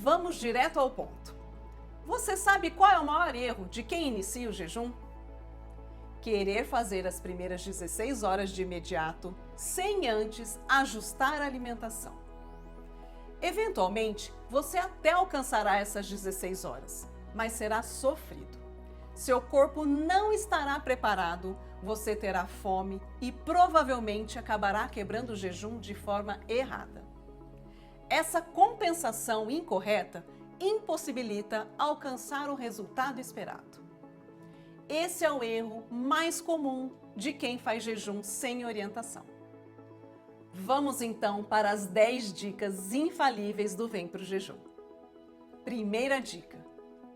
vamos direto ao ponto. Você sabe qual é o maior erro de quem inicia o jejum? Querer fazer as primeiras 16 horas de imediato, sem antes ajustar a alimentação. Eventualmente, você até alcançará essas 16 horas, mas será sofrido. Seu corpo não estará preparado, você terá fome e provavelmente acabará quebrando o jejum de forma errada. Essa compensação incorreta impossibilita alcançar o resultado esperado. Esse é o erro mais comum de quem faz jejum sem orientação. Vamos então para as 10 dicas infalíveis do Vem Pro Jejum. Primeira dica: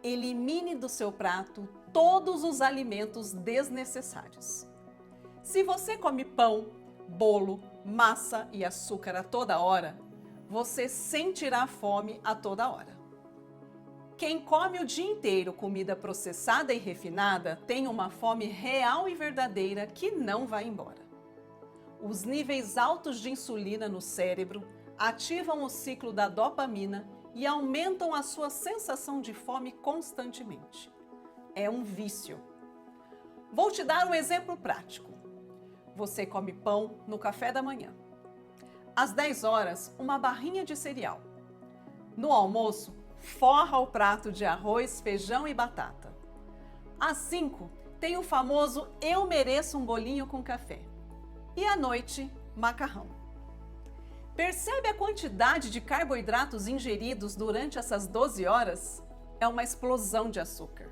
elimine do seu prato todos os alimentos desnecessários. Se você come pão, bolo, massa e açúcar a toda hora, você sentirá fome a toda hora. Quem come o dia inteiro comida processada e refinada tem uma fome real e verdadeira que não vai embora. Os níveis altos de insulina no cérebro ativam o ciclo da dopamina e aumentam a sua sensação de fome constantemente. É um vício. Vou te dar um exemplo prático. Você come pão no café da manhã. Às 10 horas, uma barrinha de cereal. No almoço, forra o prato de arroz, feijão e batata. Às 5, tem o famoso eu mereço um bolinho com café. E à noite, macarrão. Percebe a quantidade de carboidratos ingeridos durante essas 12 horas? É uma explosão de açúcar.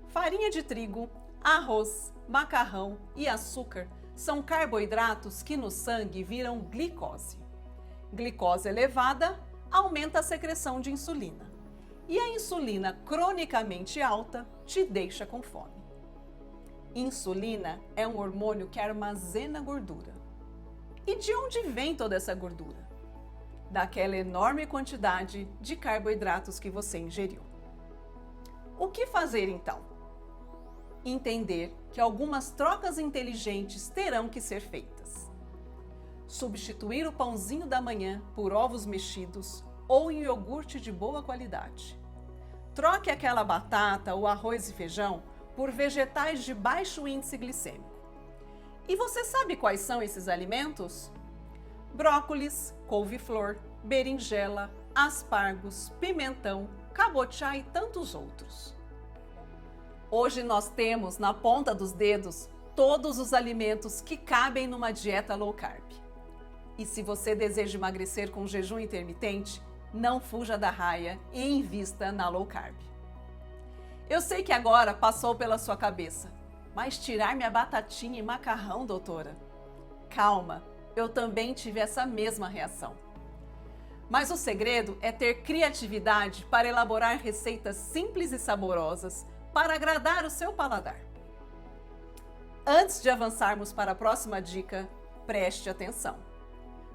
Farinha de trigo, arroz, macarrão e açúcar são carboidratos que no sangue viram glicose. Glicose elevada aumenta a secreção de insulina. E a insulina cronicamente alta te deixa com fome. Insulina é um hormônio que armazena gordura. E de onde vem toda essa gordura? Daquela enorme quantidade de carboidratos que você ingeriu. O que fazer então? Entender que algumas trocas inteligentes terão que ser feitas. Substituir o pãozinho da manhã por ovos mexidos ou em iogurte de boa qualidade. Troque aquela batata ou arroz e feijão por vegetais de baixo índice glicêmico. E você sabe quais são esses alimentos? Brócolis, couve-flor, berinjela, aspargos, pimentão, cabotiá e tantos outros. Hoje nós temos na ponta dos dedos todos os alimentos que cabem numa dieta low carb. E se você deseja emagrecer com jejum intermitente, não fuja da raia e invista na low carb. Eu sei que agora passou pela sua cabeça, mas tirar minha batatinha e macarrão, doutora? Calma, eu também tive essa mesma reação. Mas o segredo é ter criatividade para elaborar receitas simples e saborosas para agradar o seu paladar. Antes de avançarmos para a próxima dica, preste atenção.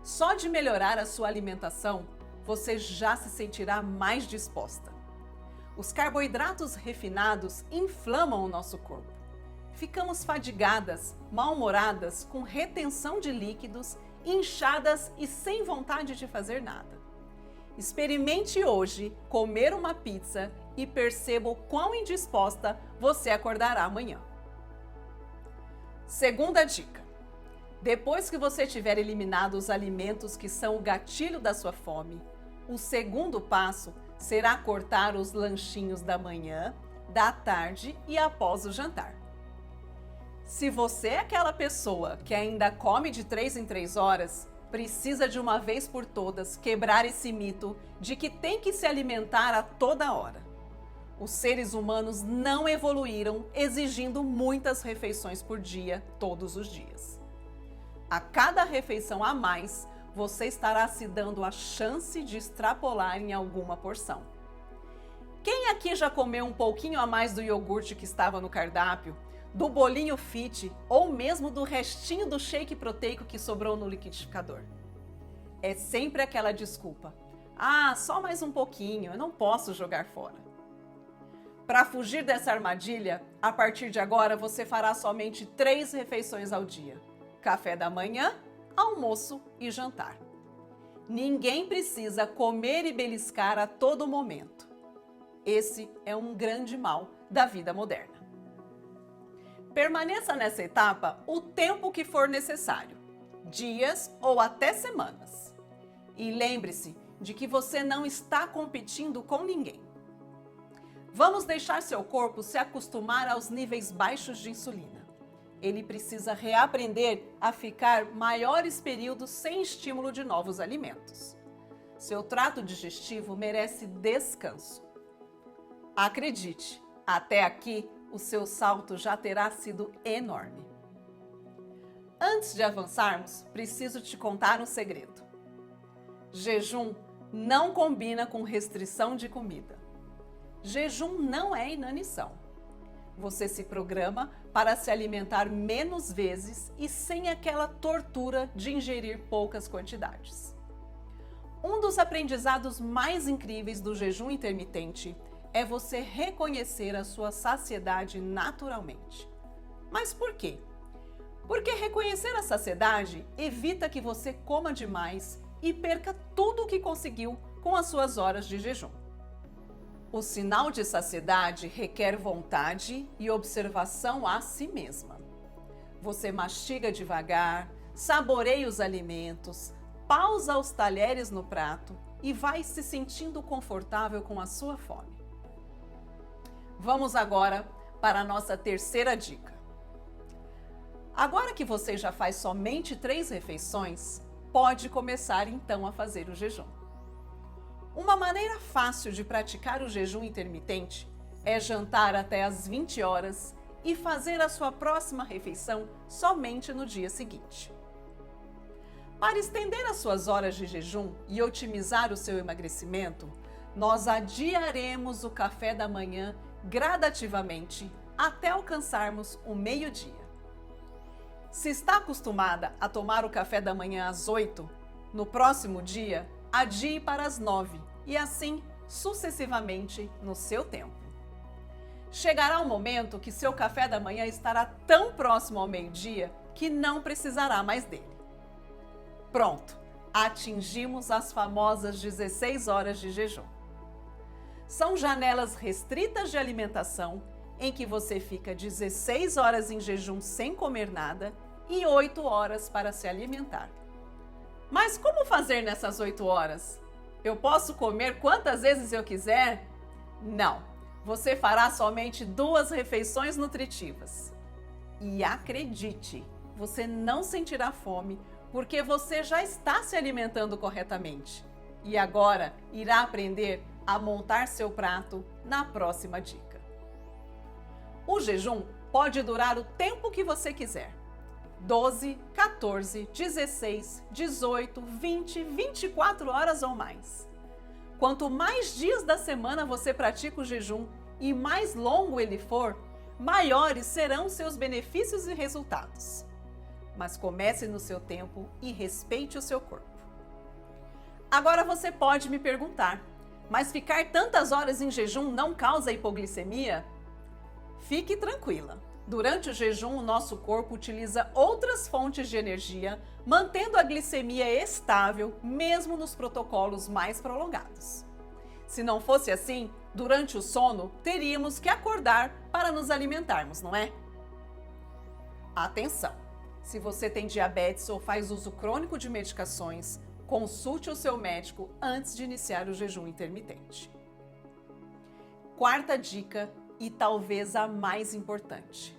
Só de melhorar a sua alimentação, você já se sentirá mais disposta. Os carboidratos refinados inflamam o nosso corpo. Ficamos fadigadas, mal-humoradas, com retenção de líquidos, inchadas e sem vontade de fazer nada. Experimente hoje comer uma pizza e perceba o quão indisposta você acordará amanhã. Segunda dica. Depois que você tiver eliminado os alimentos que são o gatilho da sua fome, o segundo passo será cortar os lanchinhos da manhã, da tarde e após o jantar. Se você é aquela pessoa que ainda come de 3 em 3 horas, precisa de uma vez por todas quebrar esse mito de que tem que se alimentar a toda hora. Os seres humanos não evoluíram exigindo muitas refeições por dia, todos os dias. A cada refeição a mais, você estará se dando a chance de extrapolar em alguma porção. Quem aqui já comeu um pouquinho a mais do iogurte que estava no cardápio, do bolinho fit ou mesmo do restinho do shake proteico que sobrou no liquidificador? É sempre aquela desculpa. Ah, só mais um pouquinho, eu não posso jogar fora. Para fugir dessa armadilha, a partir de agora você fará somente 3 refeições ao dia: café da manhã, almoço e jantar. Ninguém precisa comer e beliscar a todo momento. Esse é um grande mal da vida moderna. Permaneça nessa etapa o tempo que for necessário, dias ou até semanas. E lembre-se de que você não está competindo com ninguém. Vamos deixar seu corpo se acostumar aos níveis baixos de insulina. Ele precisa reaprender a ficar maiores períodos sem estímulo de novos alimentos. Seu trato digestivo merece descanso. Acredite, até aqui o seu salto já terá sido enorme. Antes de avançarmos, preciso te contar um segredo. Jejum não combina com restrição de comida. Jejum não é inanição. Você se programa para se alimentar menos vezes e sem aquela tortura de ingerir poucas quantidades. Um dos aprendizados mais incríveis do jejum intermitente é você reconhecer a sua saciedade naturalmente. Mas por quê? Porque reconhecer a saciedade evita que você coma demais e perca tudo o que conseguiu com as suas horas de jejum. O sinal de saciedade requer vontade e observação a si mesma. Você mastiga devagar, saboreia os alimentos, pausa os talheres no prato e vai se sentindo confortável com a sua fome. Vamos agora para a nossa terceira dica. Agora que você já faz somente 3 refeições, pode começar então a fazer o jejum. Uma maneira fácil de praticar o jejum intermitente é jantar até às 20 horas e fazer a sua próxima refeição somente no dia seguinte. Para estender as suas horas de jejum e otimizar o seu emagrecimento, nós adiaremos o café da manhã gradativamente até alcançarmos o meio-dia. Se está acostumada a tomar o café da manhã às 8, no próximo dia, adie para as 9 e assim sucessivamente no seu tempo. Chegará um momento que seu café da manhã estará tão próximo ao meio-dia que não precisará mais dele. Pronto, atingimos as famosas 16 horas de jejum. São janelas restritas de alimentação em que você fica 16 horas em jejum sem comer nada e 8 horas para se alimentar. Mas como fazer nessas 8 horas? Eu posso comer quantas vezes eu quiser? Não, você fará somente 2 refeições nutritivas. E acredite, você não sentirá fome porque você já está se alimentando corretamente. E agora irá aprender a montar seu prato na próxima dica. O jejum pode durar o tempo que você quiser. 12, 14, 16, 18, 20, 24 horas ou mais. Quanto mais dias da semana você pratica o jejum e mais longo ele for, maiores serão seus benefícios e resultados. Mas comece no seu tempo e respeite o seu corpo. Agora você pode me perguntar, mas ficar tantas horas em jejum não causa hipoglicemia? Fique tranquila. Durante o jejum, o nosso corpo utiliza outras fontes de energia, mantendo a glicemia estável, mesmo nos protocolos mais prolongados. Se não fosse assim, durante o sono, teríamos que acordar para nos alimentarmos, não é? Atenção! Se você tem diabetes ou faz uso crônico de medicações, consulte o seu médico antes de iniciar o jejum intermitente. Quarta dica, e talvez a mais importante.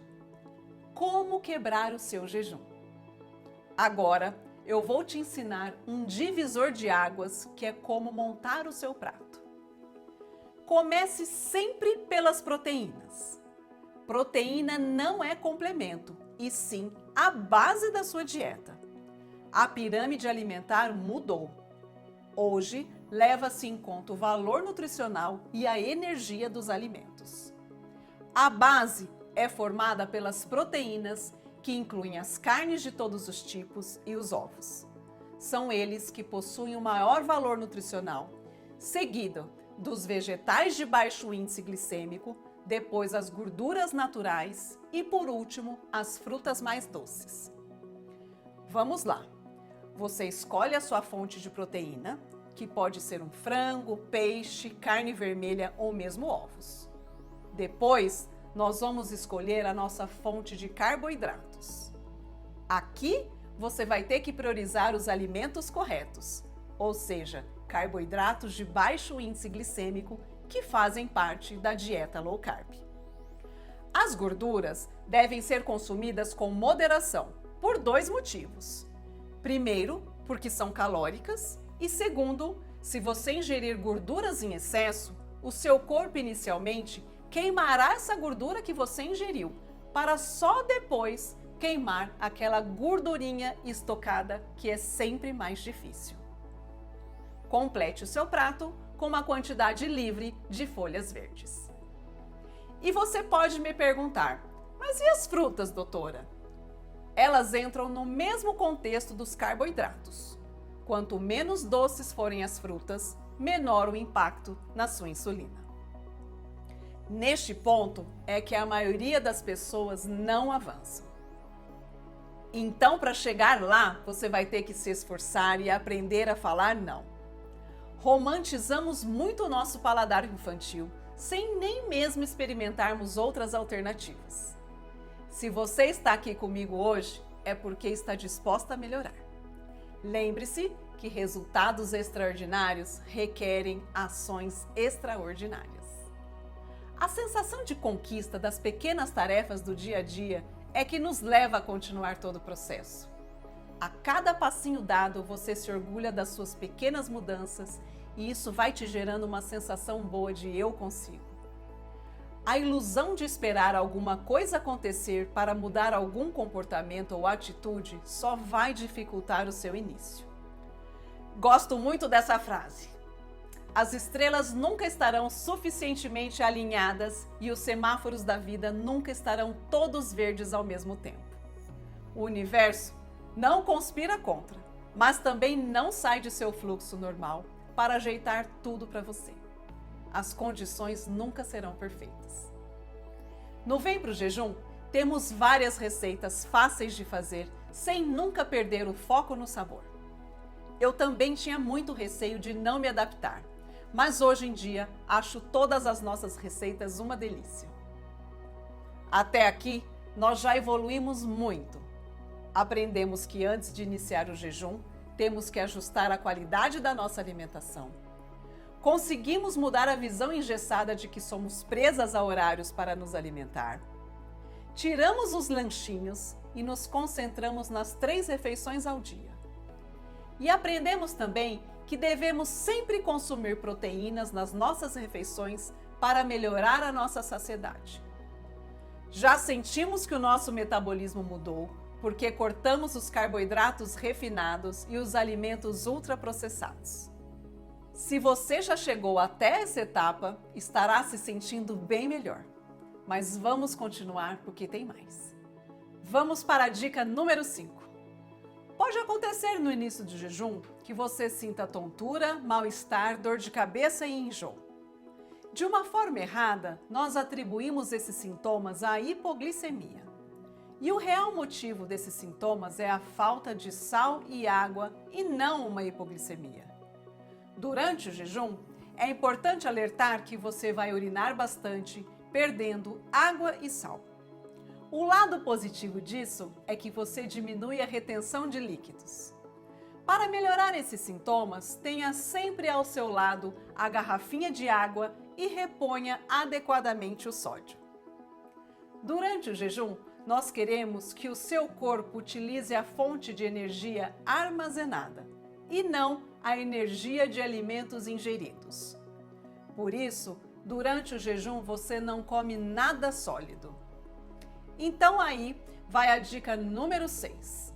Como quebrar o seu jejum? Agora, eu vou te ensinar um divisor de águas que é como montar o seu prato. Comece sempre pelas proteínas. Proteína não é complemento, e sim a base da sua dieta. A pirâmide alimentar mudou. Hoje, leva-se em conta o valor nutricional e a energia dos alimentos. A base é formada pelas proteínas, que incluem as carnes de todos os tipos e os ovos. São eles que possuem o maior valor nutricional, seguido dos vegetais de baixo índice glicêmico, depois as gorduras naturais e, por último, as frutas mais doces. Vamos lá! Você escolhe a sua fonte de proteína, que pode ser um frango, peixe, carne vermelha ou mesmo ovos. Depois, nós vamos escolher a nossa fonte de carboidratos. Aqui, você vai ter que priorizar os alimentos corretos, ou seja, carboidratos de baixo índice glicêmico que fazem parte da dieta low carb. As gorduras devem ser consumidas com moderação, por dois motivos. Primeiro, porque são calóricas, e segundo, se você ingerir gorduras em excesso, o seu corpo inicialmente queimará essa gordura que você ingeriu, para só depois queimar aquela gordurinha estocada, que é sempre mais difícil. Complete o seu prato com uma quantidade livre de folhas verdes. E você pode me perguntar, mas e as frutas, doutora? Elas entram no mesmo contexto dos carboidratos. Quanto menos doces forem as frutas, menor o impacto na sua insulina. Neste ponto é que a maioria das pessoas não avançam. Então, para chegar lá, você vai ter que se esforçar e aprender a falar não. Romantizamos muito o nosso paladar infantil, sem nem mesmo experimentarmos outras alternativas. Se você está aqui comigo hoje, é porque está disposta a melhorar. Lembre-se que resultados extraordinários requerem ações extraordinárias. A sensação de conquista das pequenas tarefas do dia a dia é que nos leva a continuar todo o processo. A cada passinho dado, você se orgulha das suas pequenas mudanças e isso vai te gerando uma sensação boa de eu consigo. A ilusão de esperar alguma coisa acontecer para mudar algum comportamento ou atitude só vai dificultar o seu início. Gosto muito dessa frase. As estrelas nunca estarão suficientemente alinhadas e os semáforos da vida nunca estarão todos verdes ao mesmo tempo. O universo não conspira contra, mas também não sai de seu fluxo normal para ajeitar tudo para você. As condições nunca serão perfeitas. No Vem Pro Jejum, temos várias receitas fáceis de fazer sem nunca perder o foco no sabor. Eu também tinha muito receio de não me adaptar, mas hoje em dia acho todas as nossas receitas uma delícia. Até aqui, nós já evoluímos muito. Aprendemos que antes de iniciar o jejum, temos que ajustar a qualidade da nossa alimentação. Conseguimos mudar a visão engessada de que somos presas a horários para nos alimentar. Tiramos os lanchinhos e nos concentramos nas 3 refeições ao dia. E aprendemos também que devemos sempre consumir proteínas nas nossas refeições para melhorar a nossa saciedade. Já sentimos que o nosso metabolismo mudou porque cortamos os carboidratos refinados e os alimentos ultraprocessados. Se você já chegou até essa etapa, estará se sentindo bem melhor. Mas vamos continuar porque tem mais. Vamos para a dica número 5. Pode acontecer no início do jejum que você sinta tontura, mal-estar, dor de cabeça e enjoo. De uma forma errada, nós atribuímos esses sintomas à hipoglicemia. E o real motivo desses sintomas é a falta de sal e água e não uma hipoglicemia. Durante o jejum, é importante alertar que você vai urinar bastante, perdendo água e sal. O lado positivo disso é que você diminui a retenção de líquidos. Para melhorar esses sintomas, tenha sempre ao seu lado a garrafinha de água e reponha adequadamente o sódio. Durante o jejum, nós queremos que o seu corpo utilize a fonte de energia armazenada e não a energia de alimentos ingeridos. Por isso, durante o jejum você não come nada sólido. Então aí vai a dica número 6.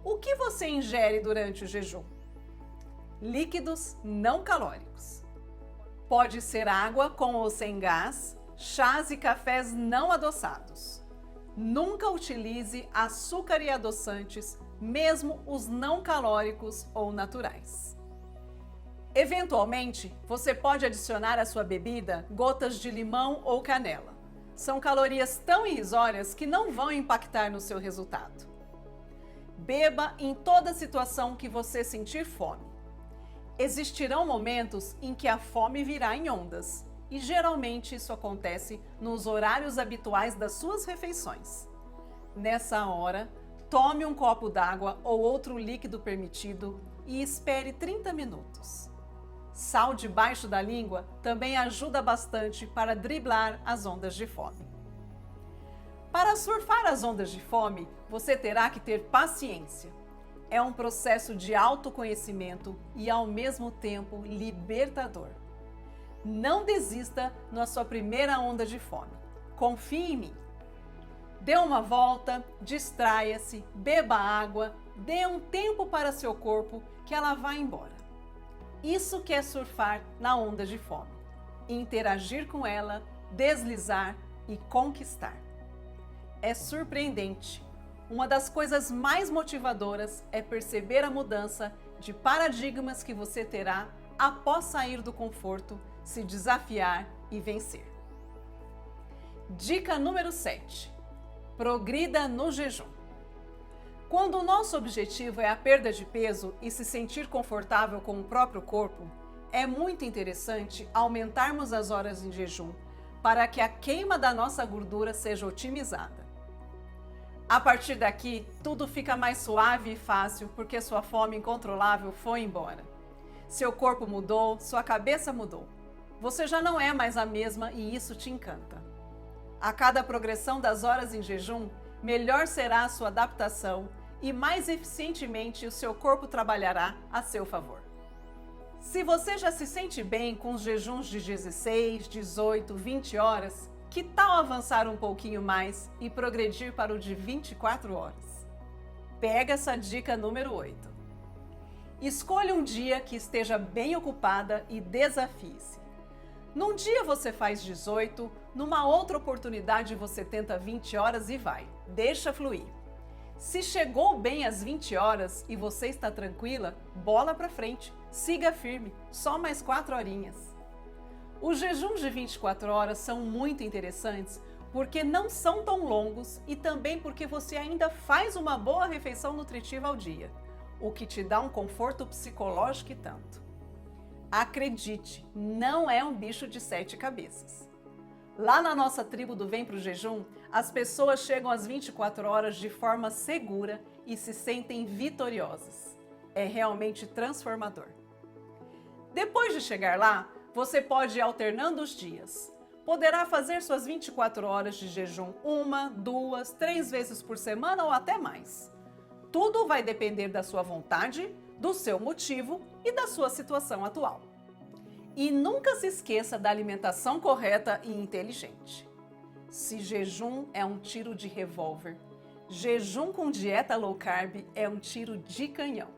O que você ingere durante o jejum? Líquidos não calóricos. Pode ser água com ou sem gás, chás e cafés não adoçados. Nunca utilize açúcar e adoçantes, mesmo os não calóricos ou naturais. Eventualmente, você pode adicionar à sua bebida gotas de limão ou canela. São calorias tão irrisórias que não vão impactar no seu resultado. Beba em toda situação que você sentir fome. Existirão momentos em que a fome virá em ondas, e geralmente isso acontece nos horários habituais das suas refeições. Nessa hora, tome um copo d'água ou outro líquido permitido e espere 30 minutos. Sal debaixo da língua também ajuda bastante para driblar as ondas de fome. Para surfar as ondas de fome, você terá que ter paciência. É um processo de autoconhecimento e, ao mesmo tempo, libertador. Não desista na sua primeira onda de fome. Confie em mim. Dê uma volta, distraia-se, beba água, dê um tempo para seu corpo que ela vai embora. Isso que é surfar na onda de fome. Interagir com ela, deslizar e conquistar. É surpreendente. Uma das coisas mais motivadoras é perceber a mudança de paradigmas que você terá após sair do conforto, se desafiar e vencer. Dica número 7. Progrida no jejum. Quando o nosso objetivo é a perda de peso e se sentir confortável com o próprio corpo, é muito interessante aumentarmos as horas em jejum para que a queima da nossa gordura seja otimizada. A partir daqui, tudo fica mais suave e fácil porque sua fome incontrolável foi embora. Seu corpo mudou, sua cabeça mudou. Você já não é mais a mesma e isso te encanta. A cada progressão das horas em jejum, melhor será a sua adaptação e mais eficientemente o seu corpo trabalhará a seu favor. Se você já se sente bem com os jejuns de 16, 18, 20 horas, que tal avançar um pouquinho mais e progredir para o de 24 horas? Pega essa dica número 8. Escolha um dia que esteja bem ocupada e desafie-se. Num dia você faz 18, numa outra oportunidade você tenta 20 horas e vai. Deixa fluir. Se chegou bem às 20 horas e você está tranquila, bola para frente, siga firme, só mais 4 horinhas. Os jejuns de 24 horas são muito interessantes porque não são tão longos e também porque você ainda faz uma boa refeição nutritiva ao dia, o que te dá um conforto psicológico e tanto. Acredite, não é um bicho de 7 cabeças. Lá na nossa tribo do Vem Pro Jejum, as pessoas chegam às 24 horas de forma segura e se sentem vitoriosas. É realmente transformador. Depois de chegar lá, você pode ir alternando os dias. Poderá fazer suas 24 horas de jejum 1, 2, 3 vezes por semana ou até mais. Tudo vai depender da sua vontade, do seu motivo e da sua situação atual. E nunca se esqueça da alimentação correta e inteligente. Se jejum é um tiro de revólver, jejum com dieta low carb é um tiro de canhão.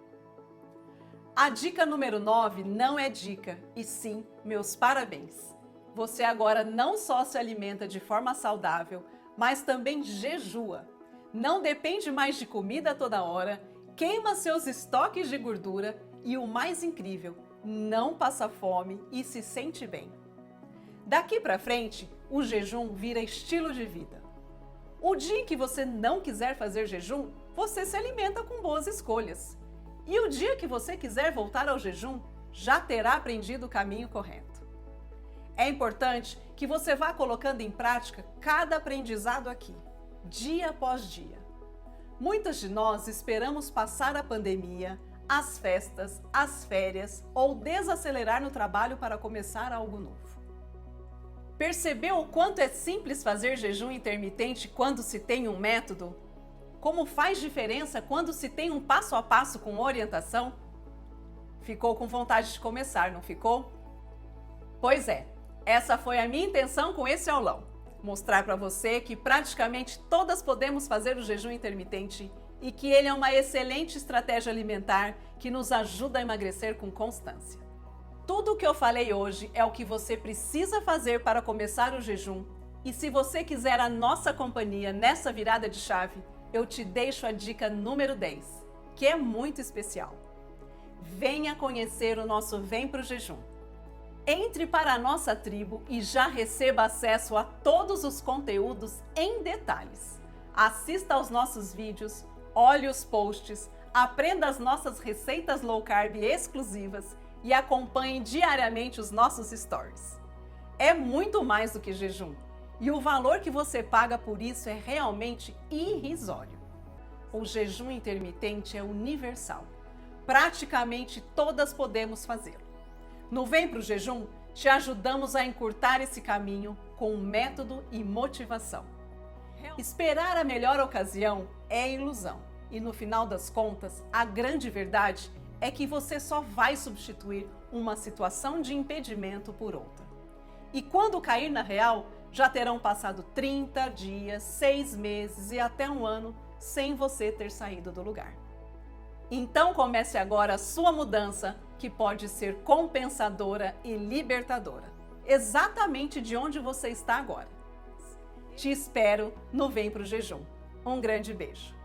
A dica número 9 não é dica, e sim meus parabéns. Você agora não só se alimenta de forma saudável, mas também jejua. Não depende mais de comida toda hora, queima seus estoques de gordura e o mais incrível, não passa fome e se sente bem. Daqui para frente, o jejum vira estilo de vida. O dia em que você não quiser fazer jejum, você se alimenta com boas escolhas. E o dia que você quiser voltar ao jejum, já terá aprendido o caminho correto. É importante que você vá colocando em prática cada aprendizado aqui, dia após dia. Muitas de nós esperamos passar a pandemia, as festas, as férias ou desacelerar no trabalho para começar algo novo. Percebeu o quanto é simples fazer jejum intermitente quando se tem um método? Como faz diferença quando se tem um passo a passo com orientação? Ficou com vontade de começar, não ficou? Pois é, essa foi a minha intenção com esse aulão. Mostrar para você que praticamente todas podemos fazer o jejum intermitente e que ele é uma excelente estratégia alimentar que nos ajuda a emagrecer com constância. Tudo o que eu falei hoje é o que você precisa fazer para começar o jejum. E se você quiser a nossa companhia nessa virada de chave, eu te deixo a dica número 10, que é muito especial. Venha conhecer o nosso Vem Pro Jejum. Entre para a nossa tribo e já receba acesso a todos os conteúdos em detalhes. Assista aos nossos vídeos, olhe os posts, aprenda as nossas receitas low carb exclusivas e acompanhe diariamente os nossos stories. É muito mais do que jejum, e o valor que você paga por isso é realmente irrisório. O jejum intermitente é universal. Praticamente todas podemos fazê-lo. No Vem Pro Jejum, te ajudamos a encurtar esse caminho com método e motivação. Esperar a melhor ocasião é ilusão. E no final das contas, a grande verdade é que você só vai substituir uma situação de impedimento por outra. E quando cair na real, já terão passado 30 dias, 6 meses e até um ano sem você ter saído do lugar. Então comece agora a sua mudança, que pode ser compensadora e libertadora, exatamente de onde você está agora. Te espero no Vem Pro Jejum. Um grande beijo.